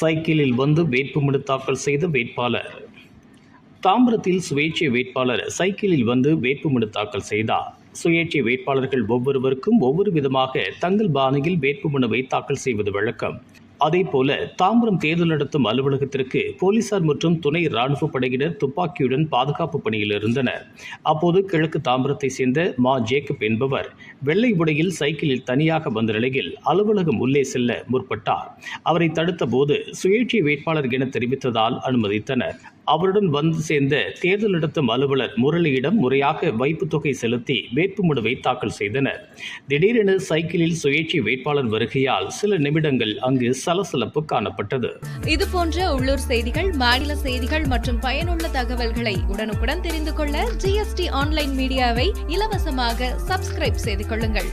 சைக்கிளில் வந்து வேட்புமனு தாக்கல் செய்த வேட்பாளர். தாம்பரத்தில் சுயேட்சை வேட்பாளர் சைக்கிளில் வந்து வேட்புமனு தாக்கல் செய்தார். சுயேட்சை வேட்பாளர்கள் ஒவ்வொருவருக்கும் ஒவ்வொரு விதமாக தங்கள் பாணியில் வேட்புமனுவை தாக்கல் செய்வது வழக்கம். அதேபோல தாம்பரம் தேர்தல் நடத்தும் அலுவலகத்திற்கு போலீசார் மற்றும் துணை ராணுவ படையினர் துப்பாக்கியுடன் பாதுகாப்பு பணியில் இருந்தனர். அப்போது கிழக்கு தாம்பரத்தை சேர்ந்த மா ஜேக்கப் என்பவர் வெள்ளை உடையில் சைக்கிளில் தனியாக வந்த நிலையில் அலுவலகம் உள்ளே செல்ல முற்பட்டார். அவரை தடுத்த போது சுயேட்சை வேட்பாளர் என தெரிவித்ததால் அனுமதித்தனர். அவருடன் வந்து சேர்ந்த தேர்தல் நடத்தும் அலுவலர் முரளியிடம் முறையாக வைப்பு தொகை செலுத்தி வேட்புமனுவை தாக்கல் செய்தனர். திடீரென சைக்கிளில் சுயேட்சை வேட்பாளர் வருகையால் சில நிமிடங்கள் அங்கு சலசலப்பு காணப்பட்டது. இதுபோன்ற உள்ளூர் செய்திகள், மாநில செய்திகள் மற்றும் பயனுள்ள தகவல்களை உடனுக்குடன் தெரிந்து கொள்ள GST ஆன்லைன் மீடியாவை இலவசமாக சப்ஸ்கிரைப் செய்து கொள்ளுங்கள்.